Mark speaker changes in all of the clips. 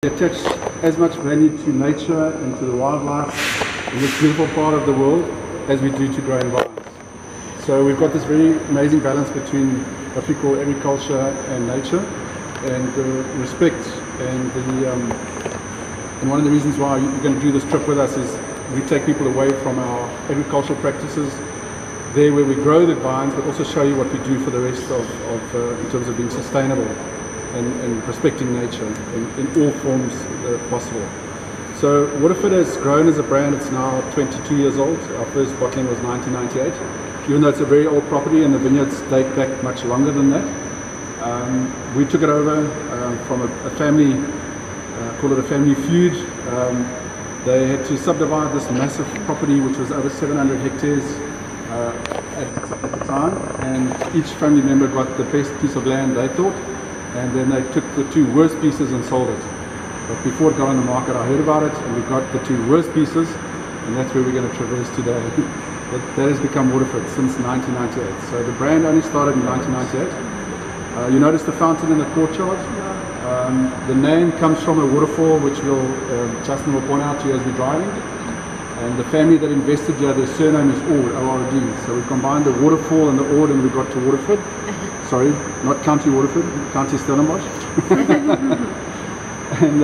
Speaker 1: We attach as much value to nature and to the wildlife in this beautiful part of the world as we do to growing vines. So we've got this very amazing balance between what we call agriculture and nature, and respect. And one of the reasons why you're going to do this trip with us is we take people away from our agricultural practices, there where we grow the vines, but also show you what we do for the rest of in terms of being sustainable and respecting nature in all forms possible. So Waterford has grown as a brand. It's now 22 years old. Our first bottling was 1998. Even though it's a very old property and the vineyards date back much longer than that. We took it over from a family, call it a family feud. They had to subdivide this massive property, which was over 700 hectares at the time, and each family member got the best piece of land they thought, and then they took the two worst pieces and sold it. But before it got on the market, I heard about it, and we got the two worst pieces, and that's where we're going to traverse today. That has become Waterford since 1998. So the brand only started in 1998. You notice the fountain in the courtyard. The name comes from a waterfall, which Justin will point out to you as we're driving. And the family that invested here, their surname is Ord, O-R-D. So we combined the waterfall and the Ord, and we got to Waterford. Sorry, not County Waterford, County Stellenbosch. And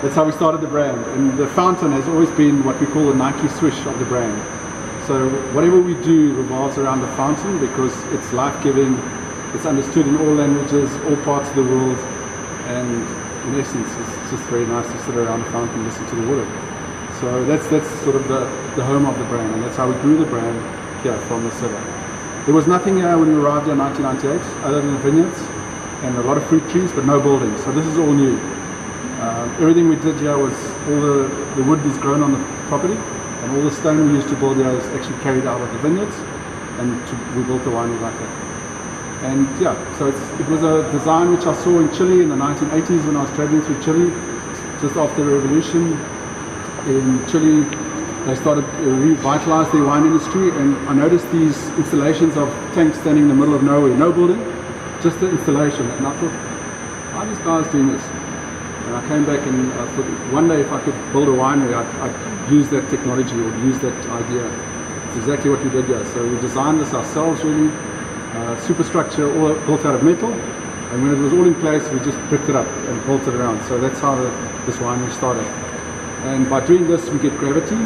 Speaker 1: that's how we started the brand. And the fountain has always been what we call the Nike swish of the brand. So whatever we do revolves around the fountain because it's life-giving, it's understood in all languages, all parts of the world, and in essence it's just very nice to sit around the fountain and listen to the water. So that's sort of the home of the brand, and that's how we grew the brand here from the cellar. There was nothing here when we arrived here in 1998 other than the vineyards and a lot of fruit trees, but no buildings. So this is all new. Everything we did here was all the wood is grown on the property, and all the stone we used to build here is actually carried out of the vineyards, and we built the winery like that. And yeah, so it was a design which I saw in Chile in the 1980s when I was traveling through Chile, just after the revolution. In Chile, they started to revitalize their wine industry, and I noticed these installations of tanks standing in the middle of nowhere, no building, just the installation. And I thought, how are these guys doing this? And I came back and I thought, one day if I could build a winery, I'd use that technology or use that idea. It's exactly what we did here. So we designed this ourselves, really. Superstructure all built out of metal, and when it was all in place, we just bricked it up and built it around. So that's how this winery started. And by doing this, we get gravity.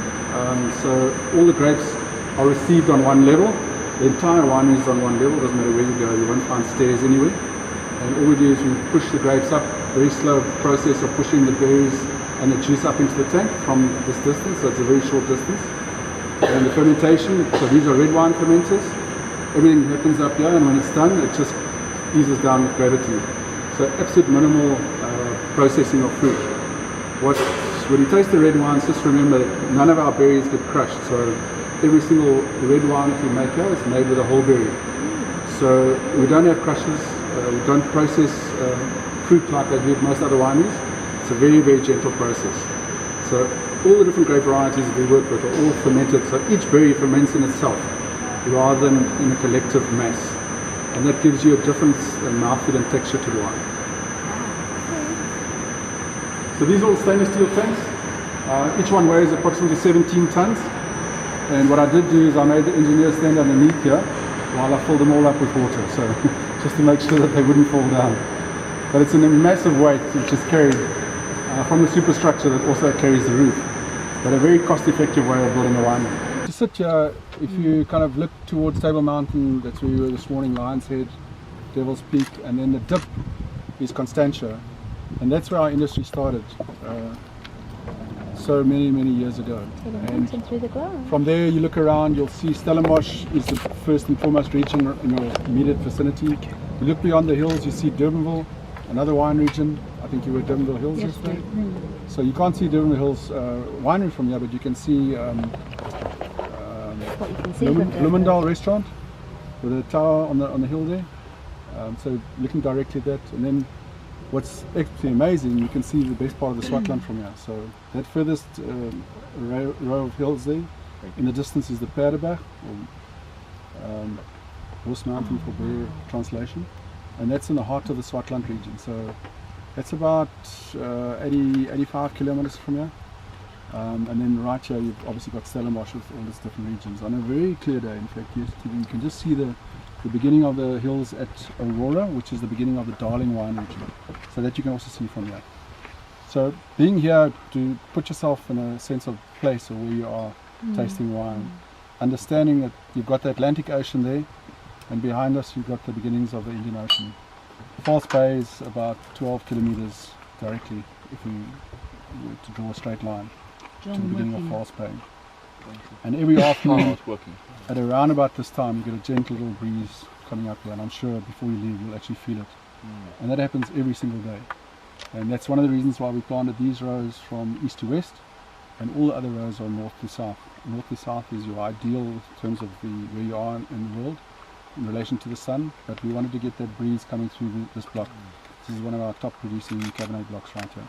Speaker 1: So all the grapes are received on one level. The entire winery is on one level. Doesn't matter where you go, you won't find stairs anywhere. And all we do is we push the grapes up. Very slow process of pushing the berries and the juice up into the tank from this distance. So it's a very short distance. And the fermentation. So these are red wine fermenters. Everything happens up here, and when it's done, it just eases down with gravity. So absolute minimal processing of fruit. When you taste the red wines, just remember that none of our berries get crushed. So every single red wine that we make here is made with a whole berry. So we don't have crushes, we don't process fruit like they do at most other wineries. It's a very, very gentle process. So all the different grape varieties that we work with are all fermented, so each berry ferments in itself, rather than in a collective mass, and that gives you a different mouthfeel and texture to the wine. So these are all stainless steel tanks. Each one weighs approximately 17 tons, and what I did do is I made the engineers stand underneath here while I filled them all up with water, so just to make sure that they wouldn't fall down. But it's a massive weight which is carried from the superstructure that also carries the roof, but a very cost-effective way of building a winery. To sit here, if you kind of look towards Table Mountain, that's where we were this morning, Lion's Head, Devil's Peak, and then the dip is Constantia, and that's where our industry started so many years ago. And
Speaker 2: through the ground.
Speaker 1: From there you look around, you'll see Stellenbosch is the first and foremost region in your immediate vicinity. You look beyond the hills, you see Durbanville, another wine region. I think you were at Durbanville Hills yesterday. So you can't see Durbanville Hills winery from here, but you can see Bloemendal restaurant with a tower on the hill there. So looking directly at that, and then what's actually amazing, you can see the best part of the Swartland from here. So that furthest row of hills there, in the distance is the Paardeberg, or Horse Mountain for bear translation, and that's in the heart of the Swartland region. So It's about 85 kilometers from here. And then right here you've obviously got Stellenbosch with all these different regions. On a very clear day, in fact, you can just see the beginning of the hills at Aurora, which is the beginning of the Darling wine region. So that you can also see from here. So being here to put yourself in a sense of place or where you are tasting wine, understanding that you've got the Atlantic Ocean there, and behind us you've got the beginnings of the Indian Ocean. False Bay is about 12 kilometers directly if we were to draw a straight line to the beginning of False Bay. And every afternoon at around about this time you get a gentle little breeze coming up here, and I'm sure before you leave you'll actually feel it. And that happens every single day. And that's one of the reasons why we planted these rows from east to west, and all the other rows are north to south. North to south is your ideal in terms of where you are in the world in relation to the sun, but we wanted to get that breeze coming through this block. This is one of our top producing Cabernet blocks right here.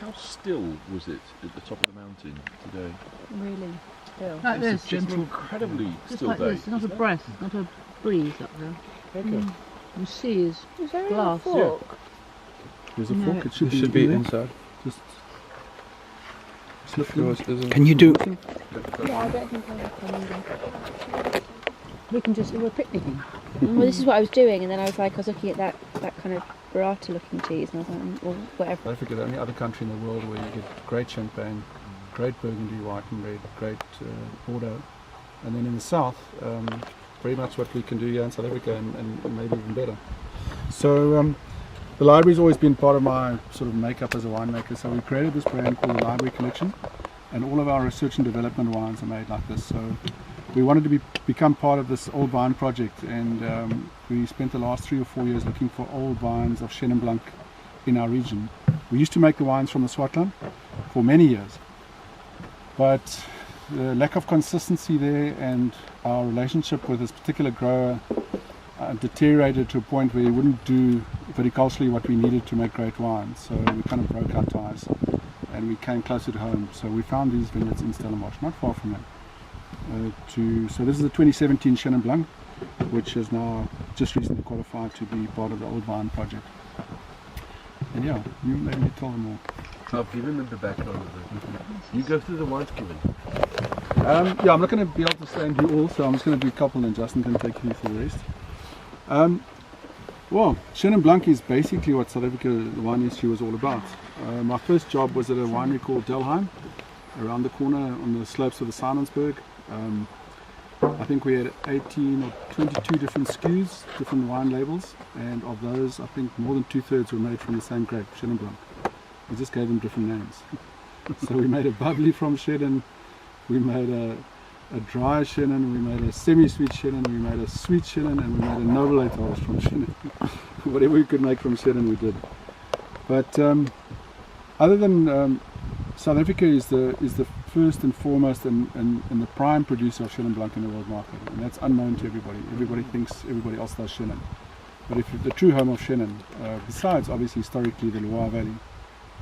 Speaker 2: How still was it at the top of the mountain today?
Speaker 3: Really still.
Speaker 4: Like this.
Speaker 2: Just an incredibly
Speaker 4: Just
Speaker 2: still
Speaker 4: like
Speaker 2: day.
Speaker 4: this. Not a breath, not a breeze up there.
Speaker 2: Okay.
Speaker 4: The sea is
Speaker 3: Is there
Speaker 4: glass.
Speaker 3: a fork?
Speaker 1: There's a
Speaker 4: No,
Speaker 1: fork, it should
Speaker 5: be
Speaker 1: there.
Speaker 5: inside.
Speaker 1: Just slip through.
Speaker 5: Can you do?
Speaker 3: Yeah, I don't think I can.
Speaker 4: We can just, we're picnicking.
Speaker 3: Well, this is what I was doing, and then I was looking at that kind of burrata looking cheese, and I was like, or whatever.
Speaker 1: South Africa, the only other country in the world where you get great champagne, great Burgundy, white and red, great Bordeaux, and then in the south, very much what we can do here in South Africa, and maybe even better. So the library's always been part of my sort of makeup as a winemaker. So we created this brand called the Library Collection, and all of our research and development wines are made like this. So we wanted to become part of this old vine project, and we spent the last 3 or 4 years looking for old vines of Chenin Blanc in our region. We used to make the wines from the Swartland for many years, but the lack of consistency there and our relationship with this particular grower deteriorated to a point where he wouldn't do viticulturally what we needed to make great wine. So we kind of broke our ties and we came closer to home. So we found these vineyards in Stellenbosch, not far from there. So this is the 2017 Chenin Blanc, which has now just recently qualified to be part of the Old Vine project. And yeah, you maybe tell them more.
Speaker 2: I'll give him the background of it. You go through the wines, Kevin.
Speaker 1: Yeah, I'm not going to be able to stay and do all, so I'm just going to do a couple and Justin can take you through the rest. Well, Chenin Blanc is basically what South Africa, the wine industry, was all about. My first job was at a winery called Delheim, around the corner on the slopes of the Sinonsberg. I think we had 18 or 22 different SKUs, different wine labels, and of those I think more than 2/3 were made from the same grape, Chenin Blanc. We just gave them different names. So we made a bubbly from Chenin, we made a dry Chenin, we made a semi-sweet Chenin, we made a sweet Chenin, and we made a noble étage from Chenin. Whatever we could make from Chenin we did. But other than South Africa is the first and foremost and the prime producer of Chenin Blanc in the world market, and that's unknown to everybody. Everybody thinks everybody else does Chenin. But if the true home of Chenin, besides obviously historically the Loire Valley,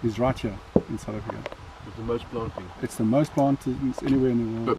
Speaker 1: is right here in South Africa.
Speaker 2: With the most planting.
Speaker 1: It's the most planted anywhere in the world.